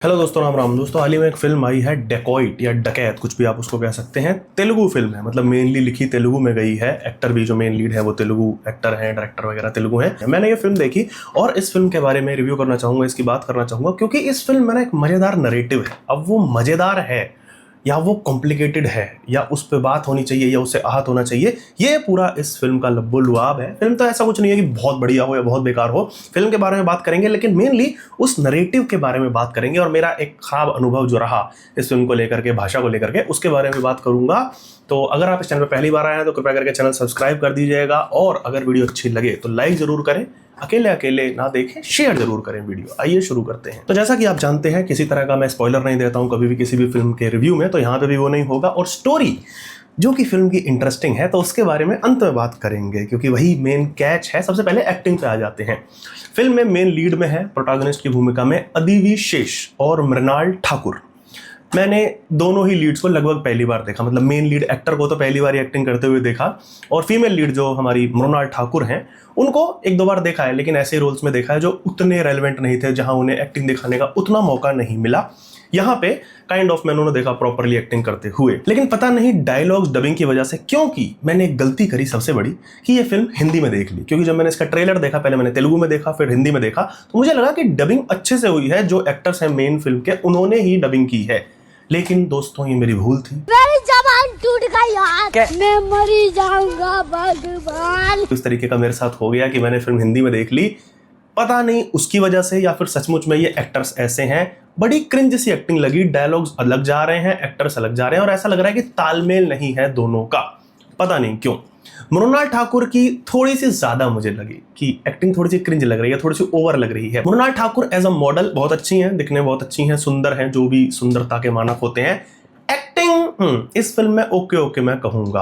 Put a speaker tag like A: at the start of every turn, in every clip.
A: Hello दोस्तों, राम राम। दोस्तों, हाल ही में एक फिल्म आई है डेकॉइट या डकैत, कुछ भी आप उसको कह सकते हैं। तेलुगु फिल्म है, मतलब मेनली लिखी तेलुगु में गई है। एक्टर भी जो मेन लीड है वो तेलुगु एक्टर है, डायरेक्टर वगैरह तेलुगु है। मैंने ये फिल्म देखी और इस फिल्म के बारे में रिव्यू करना चाहूंगा, इसकी बात करना चाहूंगा, क्योंकि इस फिल्म में ना एक मजेदार नरेटिव है। अब वो मजेदार है या वो कॉम्प्लिकेटेड है या उस पर बात होनी चाहिए या उससे आहत होना चाहिए, ये पूरा इस फिल्म का लब्बो लुआब है। फिल्म तो ऐसा कुछ नहीं है कि बहुत बढ़िया हो या बहुत बेकार हो। फिल्म के बारे में बात करेंगे, लेकिन मेनली उस नरेटिव के बारे में बात करेंगे। और मेरा एक खराब अनुभव जो रहा इस फिल्म को लेकर के, भाषा को लेकर के, उसके बारे में बात करूंगा। तो अगर आप इस चैनल पर पहली बार आए हैं तो कृपया करके चैनल सब्सक्राइब कर दीजिएगा, और अगर वीडियो अच्छी लगे तो लाइक जरूर करें। अकेले अकेले ना देखें, शेयर जरूर करें वीडियो। आइए शुरू करते हैं। तो जैसा कि आप जानते हैं, किसी तरह का मैं स्पॉइलर नहीं देता हूं कभी भी किसी भी फिल्म के रिव्यू में, तो यहां पे भी वो नहीं होगा। और स्टोरी जो कि फिल्म की इंटरेस्टिंग है तो उसके बारे में अंत में बात करेंगे, क्योंकि वही मेन कैच है। सबसे पहले एक्टिंग पे आ जाते हैं। फिल्म में मेन लीड में है, प्रोटैगनिस्ट की भूमिका में, अदिति शेष और मृणाल ठाकुर। मैंने दोनों ही लीड्स को लगभग पहली बार देखा, मतलब मेन लीड एक्टर को तो पहली बार एक्टिंग करते हुए देखा, और फीमेल लीड जो हमारी मृणाल ठाकुर हैं उनको एक दो बार देखा है, लेकिन ऐसे रोल्स में देखा है जो उतने रेलेवेंट नहीं थे, जहां उन्हें एक्टिंग दिखाने का उतना मौका नहीं मिला। यहाँ पे काइंड ऑफ मैंने उन्हें देखा प्रॉपरली एक्टिंग करते हुए, लेकिन पता नहीं डायलॉग्स डबिंग की वजह से, क्योंकि मैंने एक गलती करी सबसे बड़ी कि ये फिल्म हिंदी में देख ली। क्योंकि जब मैंने इसका ट्रेलर देखा, पहले मैंने तेलुगु में देखा फिर हिंदी में देखा, तो मुझे लगा कि डबिंग अच्छे से हुई है, जो एक्टर्स हैं मेन फिल्म के उन्होंने ही डबिंग की है। लेकिन दोस्तों, ये मेरी भूल थी।
B: मेरी जबान टूट गई यार, मैं मरी जाऊंगा भगवान।
A: इस तरीके का मेरे साथ हो गया कि मैंने फिल्म हिंदी में देख ली, पता नहीं उसकी वजह से या फिर सचमुच में ये एक्टर्स ऐसे हैं। बड़ी क्रिंज सी एक्टिंग लगी, डायलॉग्स अलग जा रहे हैं, एक्टर्स अलग जा रहे हैं, और ऐसा लग रहा है कि तालमेल नहीं है दोनों का, पता नहीं क्यों। मृणाल ठाकुर की थोड़ी सी ज्यादा मुझे लगी कि एक्टिंग थोड़ी सी क्रिंज लग रही है, थोड़ी सी ओवर लग रही है। Mrunal Thakur as a model बहुत अच्छी हैं, दिखने बहुत अच्छी हैं, सुंदर हैं, जो भी सुंदरता के मानक होते हैं। एक्टिंग इस फिल्म में ओके ओके मैं कहूंगा।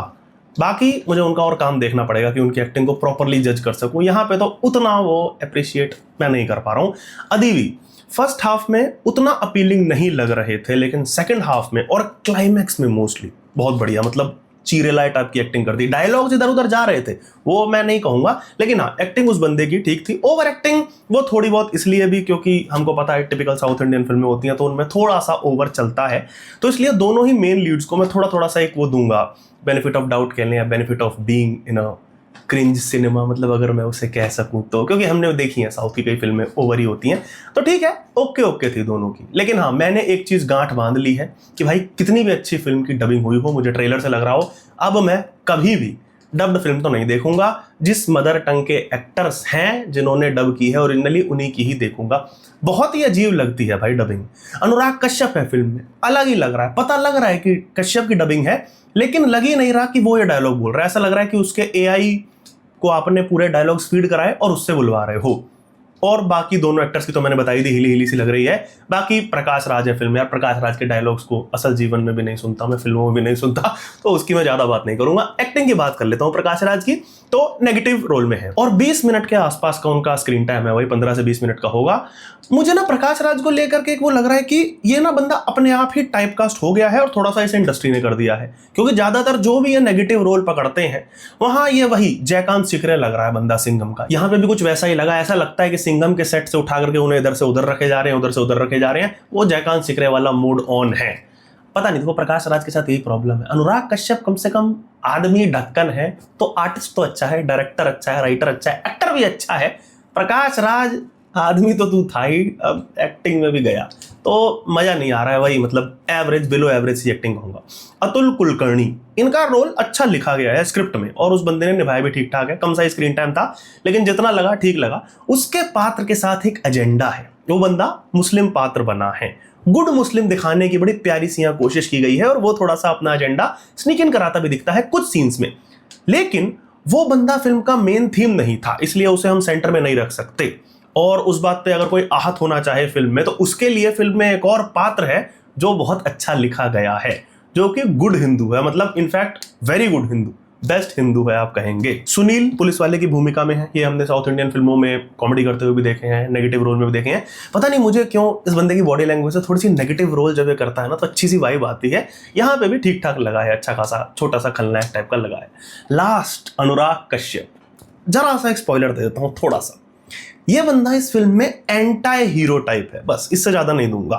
A: बाकी मुझे उनका और काम देखना पड़ेगा कि उनकी एक्टिंग को प्रॉपरली जज कर सकूं। यहाँ पे तो उतना वो अप्रिशिएट मैं नहीं कर पा रहा हूँ। अदिति फर्स्ट हाफ में उतना अपीलिंग नहीं लग रहे थे, लेकिन सेकंड हाफ में और क्लाइमैक्स में मोस्टली बहुत बढ़िया, मतलब चीरेलाई टाइप की एक्टिंग कर दी। डायलॉग्स इधर उधर जा रहे थे, वो मैं नहीं कहूंगा, लेकिन हाँ, एक्टिंग उस बंदे की ठीक थी। ओवर एक्टिंग वो थोड़ी बहुत इसलिए भी क्योंकि हमको पता है टिपिकल साउथ इंडियन फिल्में होती हैं तो उनमें थोड़ा सा ओवर चलता है, तो इसलिए दोनों ही मेन लीड्स को मैं थोड़ा थोड़ा सा एक वो दूंगा, बेनिफिट ऑफ डाउट कह लें या benefit of being in a cringe cinema, मतलब अगर मैं उसे कह सकूं तो, क्योंकि हमने देखी है साउथ की कई फिल्में ओवर ही होती हैं, तो ठीक है, ओके ओके थी दोनों की। लेकिन हाँ, मैंने एक चीज गांठ बांध ली है कि भाई कितनी भी अच्छी फिल्म की डबिंग हुई हो, मुझे ट्रेलर से लग रहा हो, अब मैं कभी भी डब्ड फिल्म तो नहीं देखूंगा। जिस मदर टंग के एक्टर्स हैं जिन्होंने डब की है ओरिजिनली, उन्हीं की ही देखूंगा। बहुत ही अजीब लगती है भाई डबिंग। अनुराग कश्यप है फिल्म में, अलग ही लग रहा है, पता लग रहा है कि कश्यप की डबिंग है, लेकिन लग ही नहीं रहा कि वो ये डायलॉग बोल रहा है। ऐसा लग रहा है कि उसके एआई को आपने पूरे डायलॉग फीड कराए और उससे बुलवा रहे हो। और बाकी दोनों एक्टर्स की तो मैंने बताई दी, हिली हिली सी लग रही है। बाकी प्रकाश राज है फिल्म में, यार प्रकाश राज के डायलॉग्स को असल जीवन में भी नहीं सुनता मैं, फिल्मों में भी नहीं सुनता, तो उसकी मैं ज्यादा बात नहीं करूंगा। एक्टिंग की बात कर लेता हूं प्रकाश राज की, तो नेगेटिव रोल में है और 20 मिनट के आसपास का उनका स्क्रीन टाइम है, वही 15 से 20 मिनट का होगा। मुझे ना प्रकाश राज को लेकर के एक वो लग रहा है कि ये ना बंदा अपने आप ही टाइपकास्ट हो गया है और थोड़ा सा इसे इंडस्ट्री ने कर दिया है, क्योंकि ज्यादातर जो भी ये नेगेटिव रोल पकड़ते हैं वहां ये वही जयकांत सिकरे लग रहा है बंदा सिंघम का। यहाँ पे भी कुछ वैसा ही लगा, ऐसा लगता है कि सिंघम के सेट से उठा करके उन्हें इधर से उधर रखे जा रहे हैं, उधर से उधर रखे जा रहे हैं, वो जयकांत सिकरे वाला मूड ऑन है। पता नहीं, देखो प्रकाश राज के साथ यही प्रॉब्लम है। अनुराग कश्यप कम से कम आदमी ढक्कन है, तो आर्टिस्ट तो अच्छा है, डायरेक्टर अच्छा है, राइटर अच्छा है, एक्टर भी अच्छा है। प्रकाश राज आदमी तो तू था ही, अब एक्टिंग में भी गया तो मजा नहीं आ रहा है, वही मतलब एवरेज, बिलो एवरेज सी एक्टिंग कहूंगा। अतुल कुलकर्णी, इनका रोल अच्छा लिखा गया है स्क्रिप्ट में और उस बंदे ने निभाया भी ठीक ठाक है। कम सा स्क्रीन टाइम था, लेकिन जितना लगा ठीक लगा। उसके पात्र के साथ एक एजेंडा है, वो बंदा मुस्लिम पात्र बना है, गुड मुस्लिम दिखाने की बड़ी प्यारी सी कोशिश की गई है, और वो थोड़ा सा अपना एजेंडा स्नीक इन कराता भी दिखता है कुछ सीन्स में। लेकिन वो बंदा फिल्म का मेन थीम नहीं था, इसलिए उसे हम सेंटर में नहीं रख सकते। और उस बात पे अगर कोई आहत होना चाहे फिल्म में, तो उसके लिए फिल्म में एक और पात्र है जो बहुत अच्छा लिखा गया है, जो कि गुड हिंदू है, मतलब in fact very good Hindu, best Hindu है आप कहेंगे। सुनील पुलिस वाले की भूमिका में है। ये हमने साउथ इंडियन फिल्मों में कॉमेडी करते हुए भी देखे हैं, नेगेटिव रोल में भी देखे हैं। पता नहीं मुझे क्यों इस बंदे की बॉडी लैंग्वेज से थोड़ी सी नेगेटिव रोल जब ये करता है ना, तो अच्छी सी वाइब आती है। यहाँ पे भी ठीक ठाक लगा है, अच्छा खासा छोटा सा खलनायक टाइप का लगा है। लास्ट अनुराग कश्यप, जरा सा एक स्पॉइलर दे देता हूँ थोड़ा सा। ये बंदा इस फिल्म में एंटाई हीरो टाइप है, बस इससे ज्यादा नहीं दूंगा।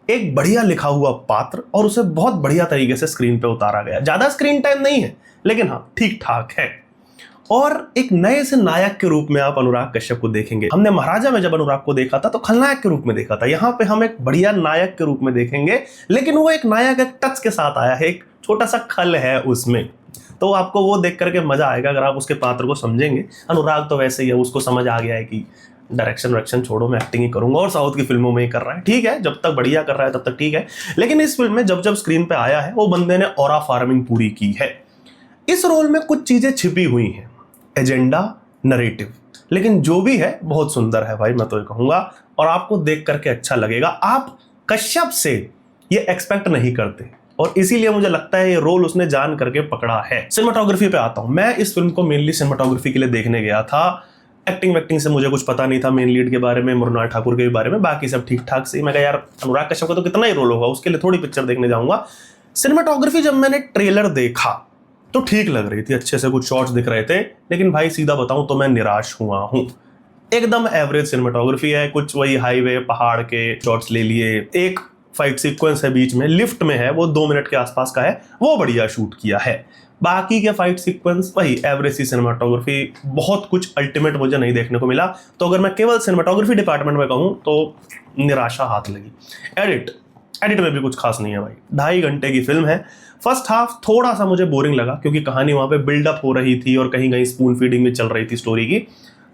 A: एक बढ़िया लिखा हुआ पात्र और उसे बहुत बढ़िया तरीके से स्क्रीन पे उतारा गया। ज्यादा स्क्रीन टाइम नहीं है लेकिन हाँ ठीक ठाक है। और एक नए से नायक के रूप में आप अनुराग कश्यप को देखेंगे। हमने महाराजा में जब अनुराग को देखा था तो खलनायक के रूप में देखा था, यहाँ पे हम एक बढ़िया नायक के रूप में देखेंगे, लेकिन वो एक नायक एक टच के साथ आया है, एक छोटा सा खल है उसमें, तो आपको वो देख करके मजा आएगा अगर आप उसके पात्र को समझेंगे। अनुराग तो वैसे ही है, उसको समझ आ गया है कि डायरेक्शन छोड़ो, मैं एक्टिंग ही करूंगा, और साउथ की फिल्मों में ही कर रहा है, ठीक है, जब तक बढ़िया कर रहा है तब तक ठीक है। लेकिन इस फिल्म में जब जब स्क्रीन पे आया है वो बंदे ने ऑरा फार्मिंग पूरी की है। इस रोल में कुछ चीजें छिपी हुई हैं, एजेंडा, नरेटिव, लेकिन जो भी है बहुत सुंदर है भाई, मैं तो ये कहूंगा, और आपको देख करके अच्छा लगेगा। आप कश्यप से ये एक्सपेक्ट नहीं करते और इसीलिए मुझे लगता है ये रोल उसने जान करके पकड़ा है। सिनेमाटोग्राफी पे आता हूं। मैं इस फिल्म को मेनली सिनेमाटोग्राफी के लिए देखने गया था। एक्टिंग से मुझे कुछ पता नहीं था, मेन लीड के बारे में, मृणाल ठाकुर के बारे में, बाकी सब ठीक ठाक से। मैं कहा यार अनुराग कश्यप का तो कितना ही रोल होगा, उसके लिए थोड़ी पिक्चर देखने जाऊंगा। सिनेमाटोग्राफी जब मैंने ट्रेलर देखा तो ठीक लग रही थी, अच्छे से कुछ शॉट्स दिख रहे थे, लेकिन भाई सीधा बताऊं तो मैं निराश हुआ हूं। एकदम एवरेज सिनेमाटोग्राफी है, कुछ वही हाईवे पहाड़ के शॉट्स ले लिए, एक फाइट सीक्वेंस है बीच में, लिफ्ट में है, वो 2 मिनट के आसपास का है, वो बढ़िया शूट किया है। बाकी के फाइट सीक्वेंस वही एवरेज सी सिनेमाटोग्राफी, बहुत कुछ अल्टीमेट मुझे नहीं देखने को मिला। तो अगर मैं केवल सिनेमाटोग्राफी डिपार्टमेंट में कहूं तो निराशा हाथ लगी। एडिट में भी कुछ खास नहीं है भाई, 2.5 घंटे की फिल्म है। फर्स्ट हाफ थोड़ा सा मुझे बोरिंग लगा क्योंकि कहानी वहां पे बिल्डअप हो रही थी और कहीं कहीं स्पून फीडिंग भी चल रही थी स्टोरी की,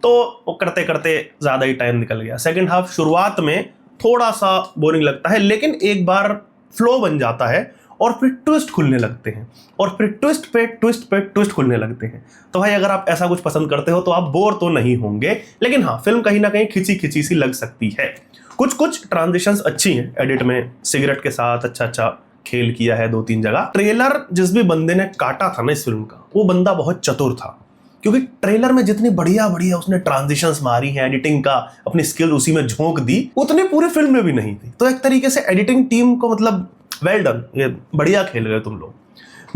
A: तो वो करते करते ज्यादा ही टाइम निकल गया। सेकंड हाफ शुरुआत में थोड़ा सा बोरिंग लगता है, लेकिन एक बार फ्लो बन जाता है और फिर ट्विस्ट खुलने लगते हैं, और फिर ट्विस्ट पे ट्विस्ट खुलने लगते हैं। तो भाई अगर आप ऐसा कुछ पसंद करते हो तो आप बोर तो नहीं होंगे, लेकिन हाँ फिल्म कहीं ना कहीं खिंची सी लग सकती है। कुछ ट्रांजिशंस अच्छी हैं एडिट में, सिगरेट के साथ अच्छा खेल किया है 2-3 जगह। ट्रेलर जिस भी बंदे ने काटा था ना इस फिल्म का, वो बंदा बहुत चतुर था, क्योंकि ट्रेलर में जितनी बढ़िया उसने ट्रांजिशंस मारी हैं, एडिटिंग का अपनी स्किल उसी में झोंक दी, उतनी पूरी फिल्म में भी नहीं थी। तो एक तरीके से एडिटिंग टीम को मतलब वेल डन, ये बढ़िया खेल गए तुम लोग।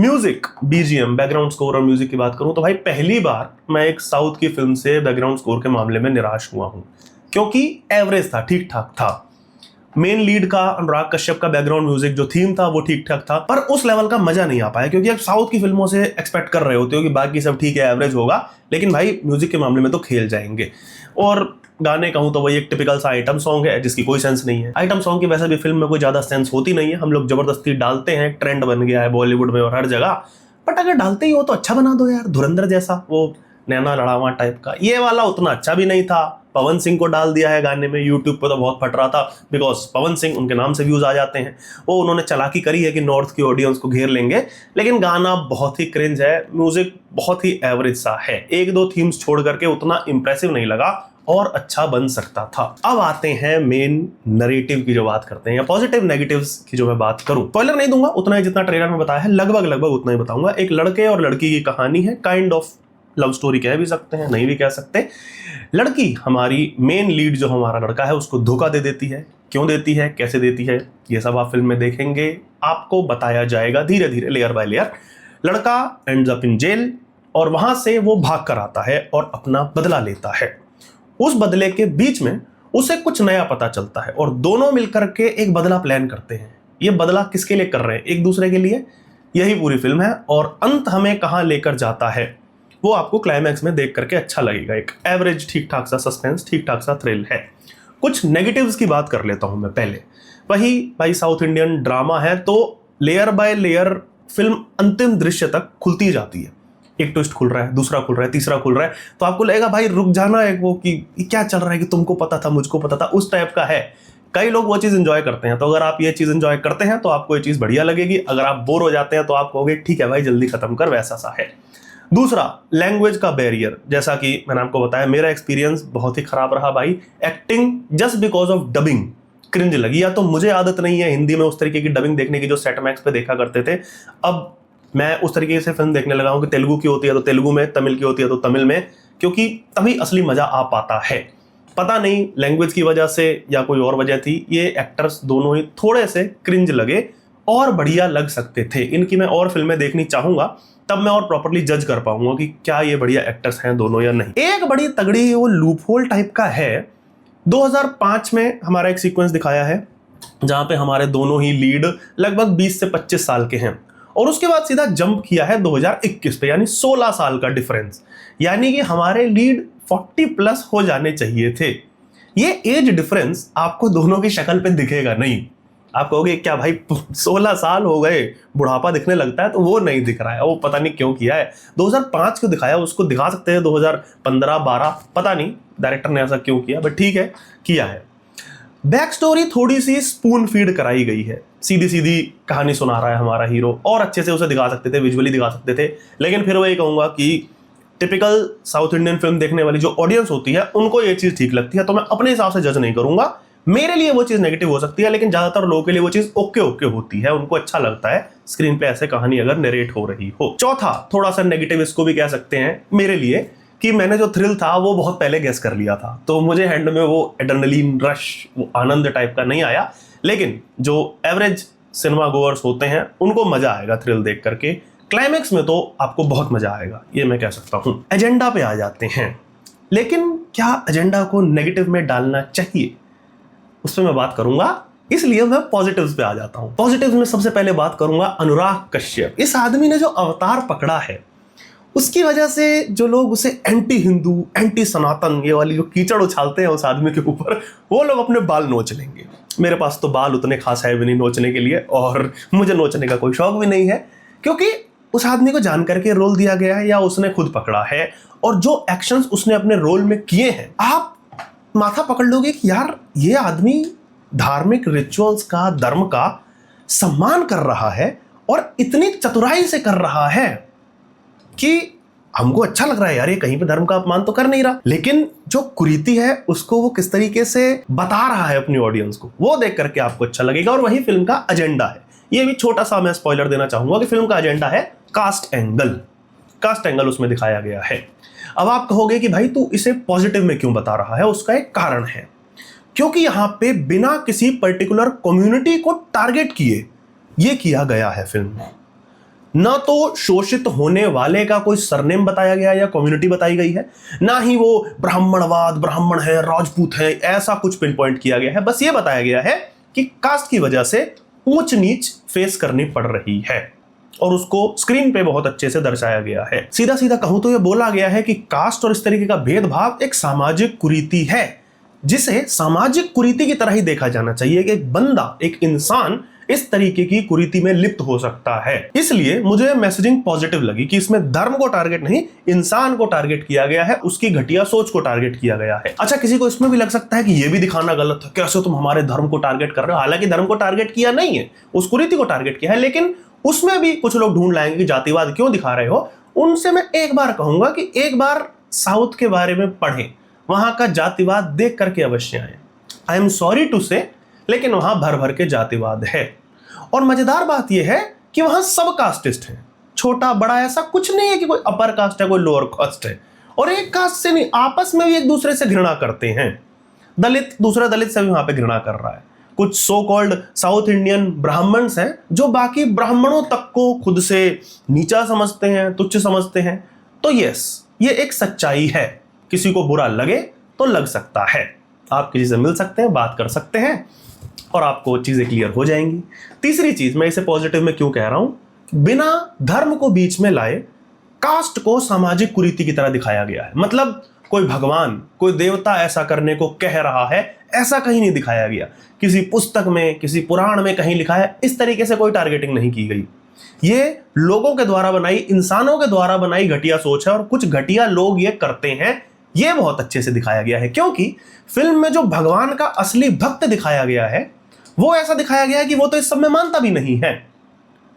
A: म्यूजिक, बीजीएम, बैकग्राउंड स्कोर और म्यूजिक की बात करूं तो भाई पहली बार मैं एक साउथ की फिल्म से बैकग्राउंड स्कोर के मामले में निराश हुआ हूं, क्योंकि एवरेज था, ठीक ठाक था। मेन लीड का अनुराग कश्यप का बैकग्राउंड म्यूजिक जो थीम था वो ठीक ठाक था, पर उस लेवल का मजा नहीं आ पाया, क्योंकि आप साउथ की फिल्मों से एक्सपेक्ट कर रहे होते हो कि बाकी सब ठीक है, एवरेज होगा, लेकिन भाई म्यूजिक के मामले में तो खेल जाएंगे। और गाने कहूं तो वही एक टिपिकल सा आइटम सॉन्ग है जिसकी कोई सेंस नहीं है। आइटम सॉन्ग की वैसे भी फिल्म में कोई ज्यादा सेंस होती नहीं है, हम लोग जबरदस्ती डालते हैं, ट्रेंड बन गया है बॉलीवुड में और हर जगह। बट अगर डालते ही हो तो अच्छा बना दो यार, धुरंधर जैसा वो नैना लड़ावा टाइप का। ये वाला उतना अच्छा भी नहीं था। पवन सिंह को डाल दिया है गाने में, यूट्यूब पे तो बहुत फट रहा था, बिकॉज पवन सिंह उनके नाम से व्यूज आ जाते हैं। वो उन्होंने चालाकी करी है कि नॉर्थ की ऑडियंस को घेर लेंगे, लेकिन गाना बहुत ही क्रिंज है, म्यूजिक बहुत ही एवरेज सा है। 1-2 थीम्स छोड़ करके उतना इंप्रेसिव नहीं लगा और अच्छा बन सकता था। अब आते हैं मेन नरेटिव की जो बात करते हैं, या पॉजिटिव नेगेटिव्स की जो मैं बात करूं। स्पॉइलर नहीं दूंगा, उतना ही जितना ट्रेलर में बताया है, लगभग उतना ही बताऊंगा। एक लड़के और लड़की की कहानी है, काइंड ऑफ लव स्टोरी कह भी सकते हैं, नहीं भी कह सकते। लड़की, हमारी मेन लीड जो हमारा लड़का है, उसको धोखा दे देती है। क्यों देती है, कैसे देती है, ये सब आप फिल्म में देखेंगे, आपको बताया जाएगा धीरे धीरे, लेयर बाय लेयर। लड़का एंड्स अप इन जेल और वहां से वो भाग कर आता है और अपना बदला लेता है। उस बदले के बीच में उसे कुछ नया पता चलता है और दोनों मिलकर के एक बदला प्लान करते हैं। ये बदला किसके लिए कर रहे हैं, एक दूसरे के लिए। यही पूरी फिल्म है और अंत हमें कहां लेकर जाता है वो आपको क्लाइमैक्स में देख करके अच्छा लगेगा। एक एवरेज ठीक ठाक सा सस्पेंस, ठीक ठाक सा थ्रिल है। कुछ नेगेटिव्स की बात कर लेता हूं मैं पहले। वही भाई साउथ इंडियन ड्रामा है, तो लेयर बाय लेयर फिल्म अंतिम दृश्य तक खुलती जाती है। एक ट्विस्ट खुल रहा है, दूसरा खुल रहा है, तीसरा खुल रहा है, तो आपको लगेगा भाई रुक जाना है, वो कि क्या चल रहा है, कि तुमको पता था, मुझको पता था, उस टाइप का है। कई लोग वो चीज एंजॉय करते हैं, तो अगर आप ये चीज एंजॉय करते हैं तो आपको ये चीज बढ़िया लगेगी। अगर आप बोर हो जाते हैं तो आप कहोगे ठीक है भाई जल्दी खत्म कर, वैसा सा है। दूसरा, लैंग्वेज का बैरियर। जैसा कि मैंने आपको बताया, मेरा एक्सपीरियंस बहुत ही खराब रहा भाई। Acting just because of dubbing cringe लगी। या तो मुझे आदत नहीं है हिंदी में उस तरीके की डबिंग देखने की जो सेट मैक्स पे देखा करते थे। अब मैं उस तरीके से फिल्म देखने लगा हूं कि तेलुगु की होती है तो तेलुगु में, तमिल की होती है तो तमिल में, क्योंकि तभी असली मजा आ पाता है। पता नहीं लैंग्वेज की वजह से या कोई और वजह थी, ये एक्टर्स दोनों ही थोड़े से क्रिंज लगे और बढ़िया लग सकते थे। इनकी मैं और फिल्में देखनी चाहूंगा, तब मैं और प्रॉपर्ली जज कर पाऊंगा कि क्या ये बढ़िया एक्टर्स हैं दोनों या नहीं। एक बड़ी तगड़ी वो लूप होल टाइप का है। 2005 में हमारा एक सीक्वेंस दिखाया है जहां पे हमारे दोनों ही लीड लगभग 20 से 25 साल के हैं, और उसके बाद सीधा जंप किया है 2021 पे, यानी 16 साल का डिफरेंस। यानी कि हमारे लीड 40 प्लस हो जाने चाहिए थे। ये एज डिफरेंस आपको दोनों की शक्ल पे दिखेगा नहीं। आप कहोगे क्या भाई 16 साल हो गए बुढ़ापा दिखने लगता है, तो वो नहीं दिख रहा है, वो पता नहीं क्यों किया है। 2005 क्यों दिखाया, उसको दिखा सकते हैं 2015-12, पता नहीं डायरेक्टर ने ऐसा क्यों किया, बट ठीक है किया है। बैक स्टोरी थोड़ी सी स्पून फीड कराई गई है, सीधी सीधी कहानी सुना रहा है हमारा हीरो, और अच्छे से उसे दिखा सकते थे, विजुअली दिखा सकते थे। लेकिन फिर वही कहूंगा कि टिपिकल साउथ इंडियन फिल्म देखने वाली जो ऑडियंस होती है उनको ये चीज ठीक लगती है, तो मैं अपने हिसाब से जज नहीं करूंगा। मेरे लिए वो चीज नेगेटिव हो सकती है, लेकिन ज्यादातर लोगों के लिए वो चीज ओके ओके होती है, उनको अच्छा लगता है स्क्रीन पे ऐसे कहानी अगर नरेट हो रही हो। चौथा थोड़ा सा नेगेटिव इसको भी कह सकते हैं मेरे लिए, कि मैंने जो थ्रिल था वो बहुत पहले गेस कर लिया था, तो मुझे हैंड में वो एड्रेनलिन रश, वो आनंद टाइप का नहीं आया। लेकिन जो एवरेज सिनेमा गोअर्स होते हैं उनको मजा आएगा थ्रिल देख करके। क्लाइमेक्स में तो आपको बहुत मजा आएगा, ये मैं कह सकता हूं। एजेंडा पे आ जाते हैं, लेकिन क्या एजेंडा को नेगेटिव में डालना चाहिए, उस पर मैं बात करूंगा, इसलिए मैं पॉजिटिव्स पे आ जाता हूं। पॉजिटिव्स में सबसे पहले बात करूंगा अनुराग कश्यप। इस आदमी ने जो अवतार पकड़ा है, उसकी वजह से जो लोग उसे एंटी हिंदू, एंटी सनातन, ये वाली जो कीचड़ उछालते हैं उस आदमी के ऊपर, वो लोग अपने बाल नोच लेंगे। मेरे पास तो बाल उतने खास है भी नहीं नोचने के लिए, और मुझे नोचने का कोई शौक भी नहीं है, क्योंकि उस आदमी को जान करके रोल दिया गया है या उसने खुद पकड़ा है, और जो एक्शंस उसने अपने रोल में किए हैं, आप माथा पकड़ लोगे कि यार ये आदमी धार्मिक रिचुअल्स का, धर्म का सम्मान कर रहा है, और इतनी चतुराई से कर रहा है कि हमको अच्छा लग रहा है यार, ये कहीं पे धर्म का अपमान तो कर नहीं रहा। लेकिन जो कुरीति है उसको वो किस तरीके से बता रहा है अपनी ऑडियंस को, वो देख करके आपको अच्छा लगेगा। और वही फिल्म का एजेंडा है। ये भी छोटा सा मैं स्पॉइलर देना चाहूंगा कि फिल्म का एजेंडा है कास्ट एंगल। कास्ट एंगल उसमें दिखाया गया है। अब आप कहोगे कि भाई तू इसे पॉजिटिव में क्यों बता रहा है, उसका एक कारण है, क्योंकि यहां पे बिना किसी पर्टिकुलर कम्युनिटी को टारगेट किए ये किया गया है फिल्म में। ना तो शोषित होने वाले का कोई सरनेम बताया गया या कम्युनिटी बताई गई है, ना ही वो ब्राह्मणवाद, ब्राह्मण है, राजपूत है, ऐसा कुछ पिन पॉइंट किया गया है। बस ये बताया गया है कि कास्ट की वजह से ऊंच नीच फेस करनी पड़ रही है, और उसको स्क्रीन पे बहुत अच्छे से दर्शाया गया है। सीधा सीधा कहूं तो ये बोला गया है कि कास्ट और इस तरीके का भेदभाव एक सामाजिक कुरीति है, जिसे सामाजिक कुरीति की तरह ही देखा जाना चाहिए कि एक बंदा, एक इंसान इस तरीके की कुरीति में लिप्त हो सकता है। इसलिए मुझे मैसेजिंग पॉजिटिव लगी कि इसमें धर्म को टारगेट नहीं, इंसान को टारगेट किया गया है, उसकी घटिया सोच को टारगेट किया गया है। अच्छा, किसी को इसमें भी लग सकता है कि यह भी दिखाना गलत है, कैसे तुम हमारे धर्म को टारगेट कर रहे हो। हालांकि धर्म को टारगेट किया नहीं है, उस कुरीति को टारगेट किया है, लेकिन उसमें भी कुछ लोग ढूंढ लाएंगे कि जातिवाद क्यों दिखा रहे हो। उनसे मैं एक बार कहूंगा कि एक बार साउथ के बारे में पढ़ें, वहां का जातिवाद देख करके अवश्य आए। आई एम सॉरी टू से, लेकिन वहां भर भर के जातिवाद है। और मजेदार बात यह है कि वहां सब कास्टिस्ट हैं, छोटा बड़ा ऐसा कुछ नहीं है कि कोई अपर कास्ट है, कोई लोअर कास्ट है, और एक कास्ट से नहीं, आपस में भी एक दूसरे से घृणा करते हैं। दलित दूसरा दलित से भी वहां पे घृणा कर रहा है। कुछ so called South Indian Brahmins हैं जो बाकी ब्राह्मणों तक को खुद से नीचा समझते हैं, तुच्छ समझते हैं। तो यस, ये एक सच्चाई है, किसी को बुरा लगे तो लग सकता है। आप किसी से मिल सकते हैं, बात कर सकते हैं, और आपको चीजें क्लियर हो जाएंगी। तीसरी चीज, मैं इसे पॉजिटिव में क्यों कह रहा हूं, बिना धर्म को बीच में लाए कास्ट को सामाजिक कुरीति की तरह दिखाया गया है। मतलब कोई भगवान, कोई देवता ऐसा करने को कह रहा है, ऐसा कहीं नहीं दिखाया गया। किसी पुस्तक में, किसी पुराण में कहीं लिखा है, इस तरीके से कोई टारगेटिंग नहीं की गई। ये लोगों के द्वारा बनाई, इंसानों के द्वारा बनाई घटिया सोच है, और कुछ घटिया लोग ये करते हैं, ये बहुत अच्छे से दिखाया गया है। क्योंकि फिल्म में जो भगवान का असली भक्त दिखाया गया है, वो ऐसा दिखाया गया है कि वो तो इस सब में मानता भी नहीं है,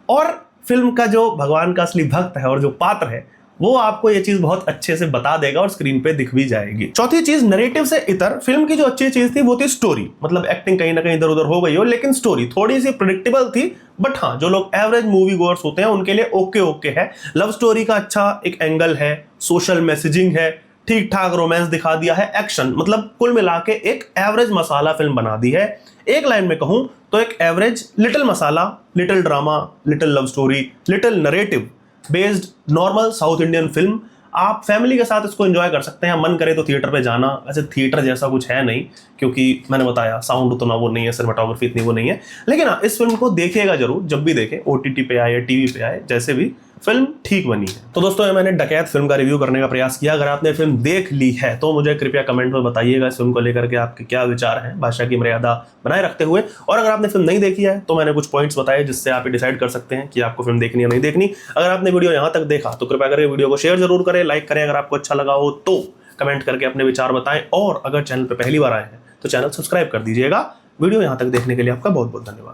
A: और फिल्म का जो भगवान का असली भक्त है और जो पात्र है, वो आपको ये चीज बहुत अच्छे से बता देगा और स्क्रीन पे दिख भी जाएगी। चौथी चीज, नैरेटिव से इतर फिल्म की जो अच्छी चीज थी वो थी स्टोरी। मतलब एक्टिंग कहीं ना कहीं इधर उधर हो गई हो, लेकिन स्टोरी थोड़ी सी प्रेडिक्टेबल थी, बट हाँ, जो लोग एवरेज मूवी गोअर्स होते हैं उनके लिए ओके ओके है। लव स्टोरी का अच्छा एक एंगल है, सोशल मैसेजिंग है, ठीक ठाक रोमांस दिखा दिया है, एक्शन, मतलब कुल मिला के एक एवरेज मसाला फिल्म बना दी है। एक लाइन में कहूं तो एक average little masala, little drama, little love story, little narrative based normal South Indian film आप फैमिली के साथ इसको एंजॉय कर सकते हैं, मन करे तो थिएटर पे जाना। वैसे थिएटर जैसा कुछ है नहीं, क्योंकि मैंने बताया साउंड उतना वो नहीं है, सिनेमाटोग्राफी इतनी वो नहीं है, लेकिन हाँ इस फिल्म को देखिएगा जरूर, जब भी देखें, OTT पे आए या टीवी पे आए, जैसे भी फिल्म ठीक बनी है। तो दोस्तों ये मैंने डकैत फिल्म का रिव्यू करने का प्रयास किया। अगर आपने फिल्म देख ली है तो मुझे कृपया कमेंट में बताइएगा इस फिल्म को लेकर के आपके क्या विचार हैं, भाषा की मर्यादा बनाए रखते हुए। और अगर आपने फिल्म नहीं देखी है तो मैंने कुछ पॉइंट्स बताए जिससे आप डिसाइड कर सकते हैं कि आपको फिल्म देखनी या नहीं देखनी। अगर आपने वीडियो यहाँ तक देखा तो कृपया करके वीडियो को शेयर जरूर करें, लाइक करें, अगर आपको अच्छा लगा हो तो कमेंट करके अपने विचार बताएं, और अगर चैनल पर पहली बार आए हैं तो चैनल सब्सक्राइब कर दीजिएगा। वीडियो यहाँ तक देखने के लिए आपका बहुत बहुत धन्यवाद।